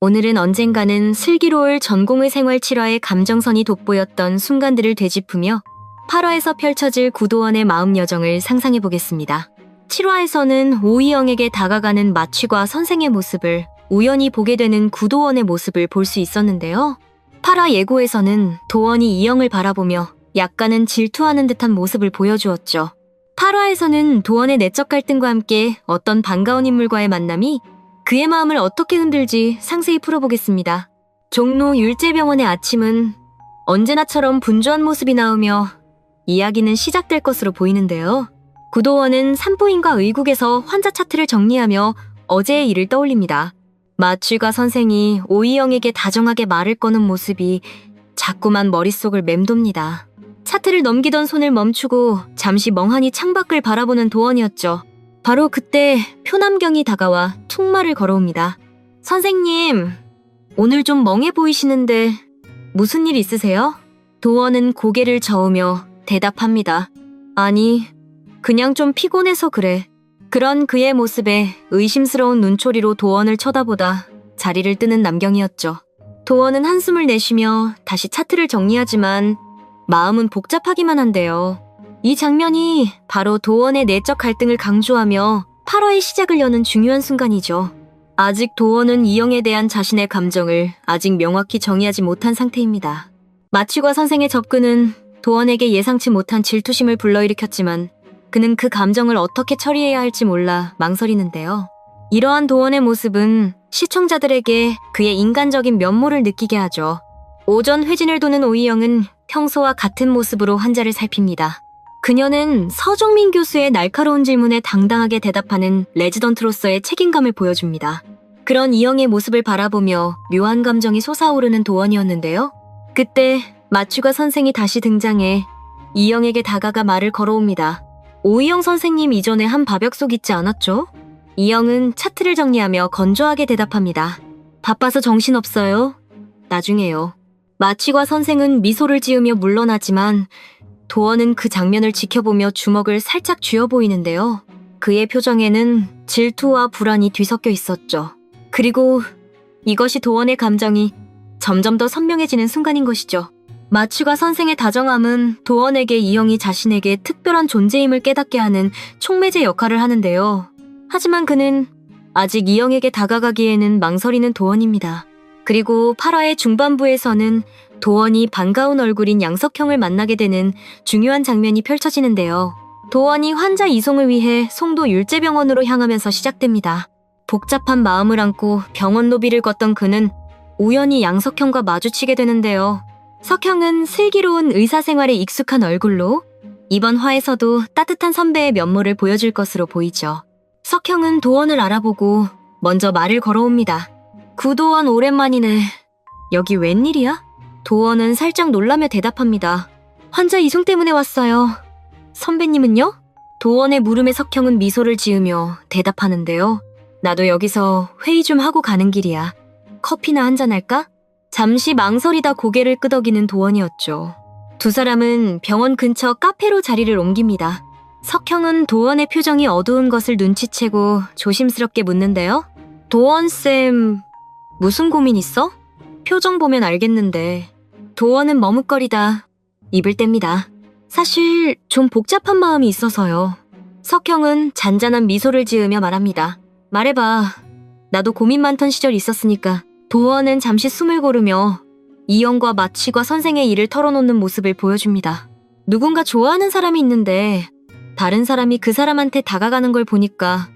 오늘은 언젠가는 슬기로울 전공의 생활 7화의 감정선이 돋보였던 순간들을 되짚으며 8화에서 펼쳐질 구도원의 마음 여정을 상상해 보겠습니다. 7화에서는 오이영에게 다가가는 마취과 선생의 모습을 우연히 보게 되는 구도원의 모습을 볼 수 있었는데요. 8화 예고에서는 도원이 이영을 바라보며 약간은 질투하는 듯한 모습을 보여주었죠. 8화에서는 도원의 내적 갈등과 함께 어떤 반가운 인물과의 만남이 그의 마음을 어떻게 흔들지 상세히 풀어보겠습니다. 종로 율제병원의 아침은 언제나처럼 분주한 모습이 나오며 이야기는 시작될 것으로 보이는데요. 구도원은 산부인과 의국에서 환자 차트를 정리하며 어제의 일을 떠올립니다. 마취과 선생이 오이영에게 다정하게 말을 거는 모습이 자꾸만 머릿속을 맴돕니다. 차트를 넘기던 손을 멈추고 잠시 멍하니 창밖을 바라보는 도원이었죠. 바로 그때 표남경이 다가와 툭 말을 걸어옵니다. 선생님, 오늘 좀 멍해 보이시는데 무슨 일 있으세요? 도원은 고개를 저으며 대답합니다. 아니, 그냥 좀 피곤해서 그래. 그런 그의 모습에 의심스러운 눈초리로 도원을 쳐다보다 자리를 뜨는 남경이었죠. 도원은 한숨을 내쉬며 다시 차트를 정리하지만 마음은 복잡하기만 한데요. 이 장면이 바로 도원의 내적 갈등을 강조하며 8화의 시작을 여는 중요한 순간이죠. 아직 도원은 이영에 대한 자신의 감정을 아직 명확히 정의하지 못한 상태입니다. 마취과 선생의 접근은 도원에게 예상치 못한 질투심을 불러일으켰지만 그는 그 감정을 어떻게 처리해야 할지 몰라 망설이는데요. 이러한 도원의 모습은 시청자들에게 그의 인간적인 면모를 느끼게 하죠. 오전 회진을 도는 오이영은 평소와 같은 모습으로 환자를 살핍니다. 그녀는 서종민 교수의 날카로운 질문에 당당하게 대답하는 레지던트로서의 책임감을 보여줍니다. 그런 이영의 모습을 바라보며 묘한 감정이 솟아오르는 도원이었는데요. 그때 마취과 선생이 다시 등장해 이영에게 다가가 말을 걸어옵니다. 오이영 선생님 이전에 한 밥약속 있지 않았죠? 이영은 차트를 정리하며 건조하게 대답합니다. 바빠서 정신없어요. 나중에요. 마취과 선생은 미소를 지으며 물러나지만 도원은 그 장면을 지켜보며 주먹을 살짝 쥐어 보이는데요. 그의 표정에는 질투와 불안이 뒤섞여 있었죠. 그리고 이것이 도원의 감정이 점점 더 선명해지는 순간인 것이죠. 마취과 선생의 다정함은 도원에게 이영이 자신에게 특별한 존재임을 깨닫게 하는 촉매제 역할을 하는데요. 하지만 그는 아직 이영에게 다가가기에는 망설이는 도원입니다. 그리고 8화의 중반부에서는 도원이 반가운 얼굴인 양석형을 만나게 되는 중요한 장면이 펼쳐지는데요. 도원이 환자 이송을 위해 송도 율제병원으로 향하면서 시작됩니다. 복잡한 마음을 안고 병원 로비를 걷던 그는 우연히 양석형과 마주치게 되는데요. 석형은 슬기로운 의사생활에 익숙한 얼굴로 이번 화에서도 따뜻한 선배의 면모를 보여줄 것으로 보이죠. 석형은 도원을 알아보고 먼저 말을 걸어옵니다. 구도원 오랜만이네. 여기 웬일이야? 도원은 살짝 놀라며 대답합니다. 환자 이송 때문에 왔어요. 선배님은요? 도원의 물음에 석형은 미소를 지으며 대답하는데요. 나도 여기서 회의 좀 하고 가는 길이야. 커피나 한잔 할까? 잠시 망설이다 고개를 끄덕이는 도원이었죠. 두 사람은 병원 근처 카페로 자리를 옮깁니다. 석형은 도원의 표정이 어두운 것을 눈치채고 조심스럽게 묻는데요. 도원쌤, 무슨 고민 있어? 표정 보면 알겠는데. 도원은 머뭇거리다 입을 뗍니다. 사실 좀 복잡한 마음이 있어서요. 석형은 잔잔한 미소를 지으며 말합니다. 말해봐. 나도 고민 많던 시절 있었으니까. 도원은 잠시 숨을 고르며 이영과 마취과 선생의 일을 털어놓는 모습을 보여줍니다. 누군가 좋아하는 사람이 있는데 다른 사람이 그 사람한테 다가가는 걸 보니까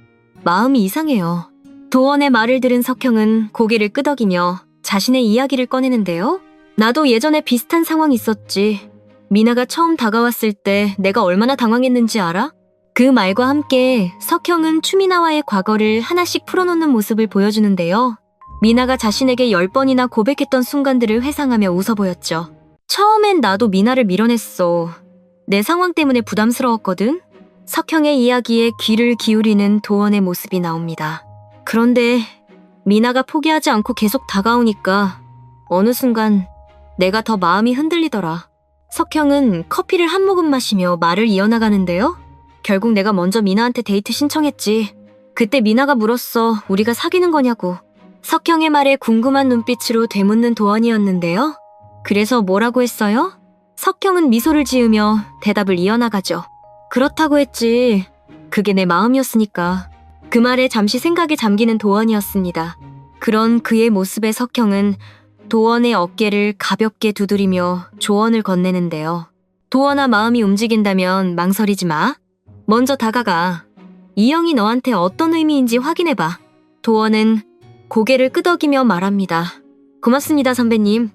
마음이 이상해요. 도원의 말을 들은 석형은 고개를 끄덕이며 자신의 이야기를 꺼내는데요. 나도 예전에 비슷한 상황이 있었지. 미나가 처음 다가왔을 때 내가 얼마나 당황했는지 알아? 그 말과 함께 석형은 추미나와의 과거를 하나씩 풀어놓는 모습을 보여주는데요. 미나가 자신에게 10번이나 고백했던 순간들을 회상하며 웃어 보였죠. 처음엔 나도 미나를 밀어냈어. 내 상황 때문에 부담스러웠거든. 석형의 이야기에 귀를 기울이는 도원의 모습이 나옵니다. 그런데 미나가 포기하지 않고 계속 다가오니까 어느 순간 내가 더 마음이 흔들리더라. 석형은 커피를 한 모금 마시며 말을 이어나가는데요. 결국 내가 먼저 미나한테 데이트 신청했지. 그때 미나가 물었어. 우리가 사귀는 거냐고. 석형의 말에 궁금한 눈빛으로 되묻는 도원이었는데요. 그래서 뭐라고 했어요? 석형은 미소를 지으며 대답을 이어나가죠. 그렇다고 했지. 그게 내 마음이었으니까. 그 말에 잠시 생각에 잠기는 도원이었습니다. 그런 그의 모습에 석형은 도원의 어깨를 가볍게 두드리며 조언을 건네는데요. 도원아, 마음이 움직인다면 망설이지 마. 먼저 다가가. 이 형이 너한테 어떤 의미인지 확인해봐. 도원은 고개를 끄덕이며 말합니다. 고맙습니다, 선배님.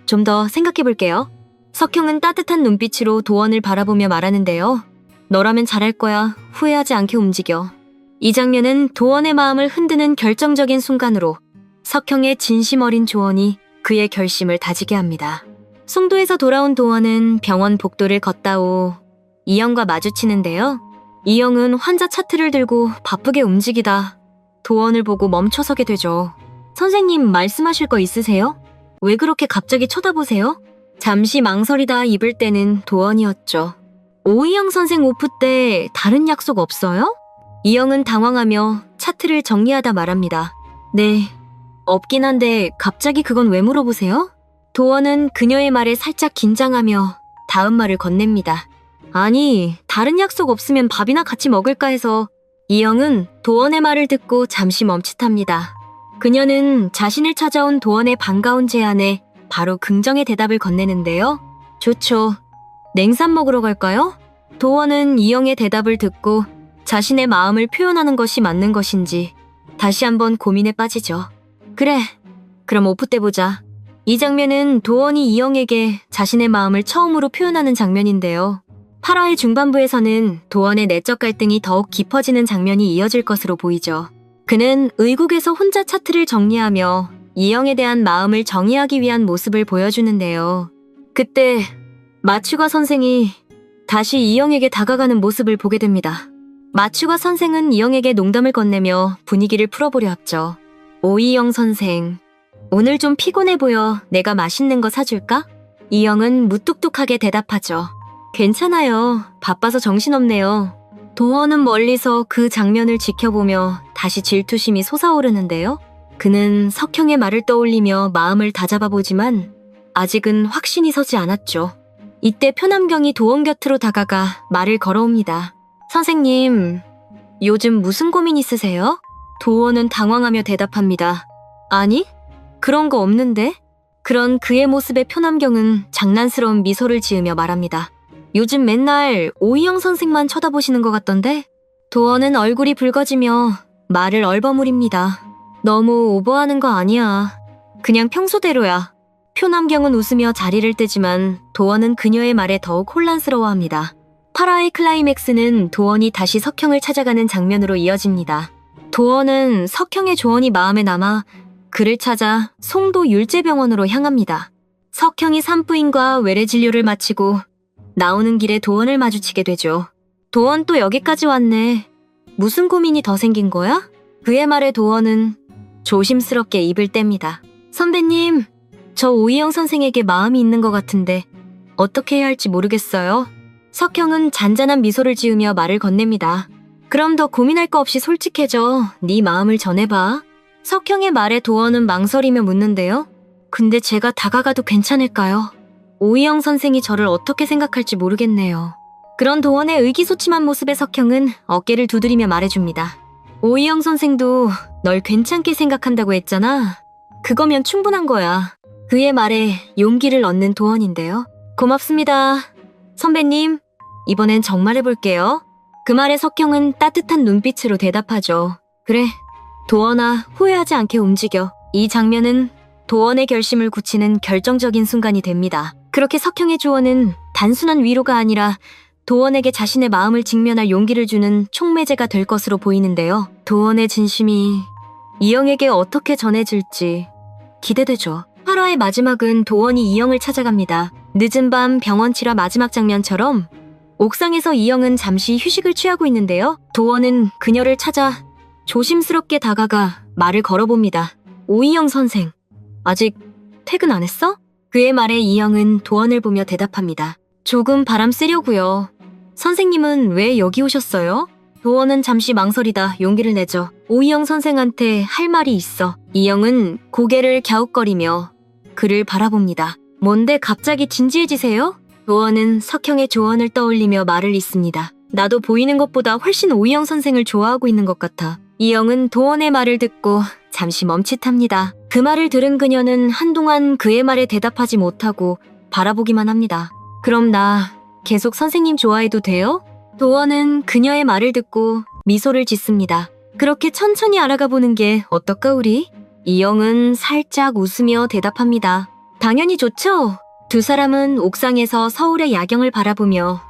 좀 더 생각해볼게요. 석형은 따뜻한 눈빛으로 도원을 바라보며 말하는데요. 너라면 잘할 거야. 후회하지 않게 움직여. 이 장면은 도원의 마음을 흔드는 결정적인 순간으로 석형의 진심 어린 조언이 그의 결심을 다지게 합니다. 송도에서 돌아온 도원은 병원 복도를 걷다 오 이영과 마주치는데요. 이영은 환자 차트를 들고 바쁘게 움직이다 도원을 보고 멈춰서게 되죠. 선생님, 말씀하실 거 있으세요? 왜 그렇게 갑자기 쳐다보세요? 잠시 망설이다 입을 떼는 도원이었죠. 오이영 선생 오프 때 다른 약속 없어요? 이영은 당황하며 차트를 정리하다 말합니다. 네, 없긴 한데 갑자기 그건 왜 물어보세요? 도원은 그녀의 말에 살짝 긴장하며 다음 말을 건넵니다. 아니, 다른 약속 없으면 밥이나 같이 먹을까 해서. 이영은 도원의 말을 듣고 잠시 멈칫합니다. 그녀는 자신을 찾아온 도원의 반가운 제안에 바로 긍정의 대답을 건네는데요. 좋죠. 냉삼 먹으러 갈까요? 도원은 이영의 대답을 듣고 자신의 마음을 표현하는 것이 맞는 것인지 다시 한번 고민에 빠지죠. 그래, 그럼 오프 때 보자. 이 장면은 도원이 이영에게 자신의 마음을 처음으로 표현하는 장면인데요. 8화의 중반부에서는 도원의 내적 갈등이 더욱 깊어지는 장면이 이어질 것으로 보이죠. 그는 의국에서 혼자 차트를 정리하며 이영에 대한 마음을 정의하기 위한 모습을 보여주는데요. 그때 마추가 선생이 다시 이영에게 다가가는 모습을 보게 됩니다. 마추가 선생은 이영에게 농담을 건네며 분위기를 풀어보려 합죠. 오이영 선생, 오늘 좀 피곤해 보여. 내가 맛있는 거 사줄까? 이영은 무뚝뚝하게 대답하죠. 괜찮아요. 바빠서 정신없네요. 도원은 멀리서 그 장면을 지켜보며 다시 질투심이 솟아오르는데요. 그는 석형의 말을 떠올리며 마음을 다잡아보지만 아직은 확신이 서지 않았죠. 이때 표남경이 도원 곁으로 다가가 말을 걸어옵니다. 선생님, 요즘 무슨 고민 있으세요? 도원은 당황하며 대답합니다. 아니, 그런 거 없는데? 그런 그의 모습에 표남경은 장난스러운 미소를 지으며 말합니다. 요즘 맨날 오이영 선생만 쳐다보시는 것 같던데? 도원은 얼굴이 붉어지며 말을 얼버무립니다. 너무 오버하는 거 아니야. 그냥 평소대로야. 표남경은 웃으며 자리를 뜨지만 도원은 그녀의 말에 더욱 혼란스러워합니다. 8화의 클라이맥스는 도원이 다시 석형을 찾아가는 장면으로 이어집니다. 도원은 석형의 조언이 마음에 남아 그를 찾아 송도 율제병원으로 향합니다. 석형이 산부인과 외래 진료를 마치고 나오는 길에 도원을 마주치게 되죠. 도원 또 여기까지 왔네. 무슨 고민이 더 생긴 거야? 그의 말에 도원은 조심스럽게 입을 뗍니다. 선배님, 저 오이영 선생에게 마음이 있는 것 같은데 어떻게 해야 할지 모르겠어요. 석형은 잔잔한 미소를 지으며 말을 건넵니다. 그럼 더 고민할 거 없이 솔직해져. 네 마음을 전해봐. 석형의 말에 도원은 망설이며 묻는데요. 근데 제가 다가가도 괜찮을까요? 오이영 선생이 저를 어떻게 생각할지 모르겠네요. 그런 도원의 의기소침한 모습에 석형은 어깨를 두드리며 말해줍니다. 오이영 선생도 널 괜찮게 생각한다고 했잖아. 그거면 충분한 거야. 그의 말에 용기를 얻는 도원인데요. 고맙습니다. 선배님, 이번엔 정말 해볼게요. 그 말에 석형은 따뜻한 눈빛으로 대답하죠. 그래, 도원아, 후회하지 않게 움직여. 이 장면은 도원의 결심을 굳히는 결정적인 순간이 됩니다. 그렇게 석형의 조언은 단순한 위로가 아니라 도원에게 자신의 마음을 직면할 용기를 주는 촉매제가 될 것으로 보이는데요. 도원의 진심이 이영에게 어떻게 전해질지 기대되죠. 8화의 마지막은 도원이 이영을 찾아갑니다. 늦은 밤 병원 7화 마지막 장면처럼 옥상에서 이영은 잠시 휴식을 취하고 있는데요. 도원은 그녀를 찾아 조심스럽게 다가가 말을 걸어봅니다. 오이영 선생, 아직 퇴근 안 했어? 그의 말에 이영은 도원을 보며 대답합니다. 조금 바람 쐬려고요. 선생님은 왜 여기 오셨어요? 도원은 잠시 망설이다 용기를 내죠. 오이영 선생한테 할 말이 있어. 이영은 고개를 갸웃거리며 그를 바라봅니다. 뭔데 갑자기 진지해지세요? 도원은 석형의 조언을 떠올리며 말을 잇습니다. 나도 보이는 것보다 훨씬 오이영 선생을 좋아하고 있는 것 같아. 이영은 도원의 말을 듣고 잠시 멈칫합니다. 그 말을 들은 그녀는 한동안 그의 말에 대답하지 못하고 바라보기만 합니다. 그럼 나 계속 선생님 좋아해도 돼요? 도원은 그녀의 말을 듣고 미소를 짓습니다. 그렇게 천천히 알아가 보는 게 어떨까 우리? 이영은 살짝 웃으며 대답합니다. 당연히 좋죠. 두 사람은 옥상에서 서울의 야경을 바라보며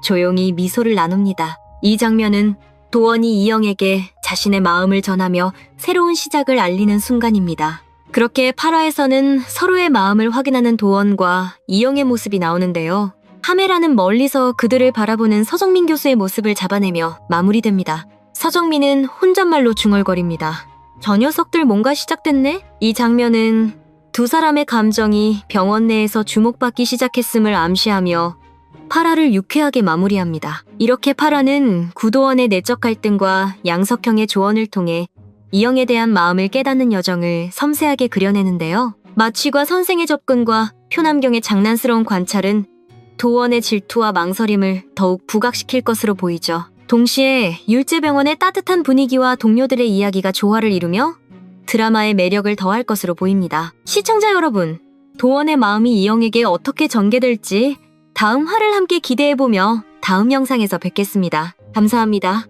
조용히 미소를 나눕니다. 이 장면은 도원이 이영에게 자신의 마음을 전하며 새로운 시작을 알리는 순간입니다. 그렇게 8화에서는 서로의 마음을 확인하는 도원과 이영의 모습이 나오는데요. 카메라는 멀리서 그들을 바라보는 서정민 교수의 모습을 잡아내며 마무리됩니다. 서정민은 혼잣말로 중얼거립니다. 저 녀석들 뭔가 시작됐네? 이 장면은 두 사람의 감정이 병원 내에서 주목받기 시작했음을 암시하며 8화를 유쾌하게 마무리합니다. 이렇게 8화는 구도원의 내적 갈등과 양석형의 조언을 통해 이영에 대한 마음을 깨닫는 여정을 섬세하게 그려내는데요. 마취과 선생의 접근과 표남경의 장난스러운 관찰은 도원의 질투와 망설임을 더욱 부각시킬 것으로 보이죠. 동시에 율제병원의 따뜻한 분위기와 동료들의 이야기가 조화를 이루며 드라마의 매력을 더할 것으로 보입니다. 시청자 여러분, 도원의 마음이 이영에게 어떻게 전개될지 다음 화를 함께 기대해보며 다음 영상에서 뵙겠습니다. 감사합니다.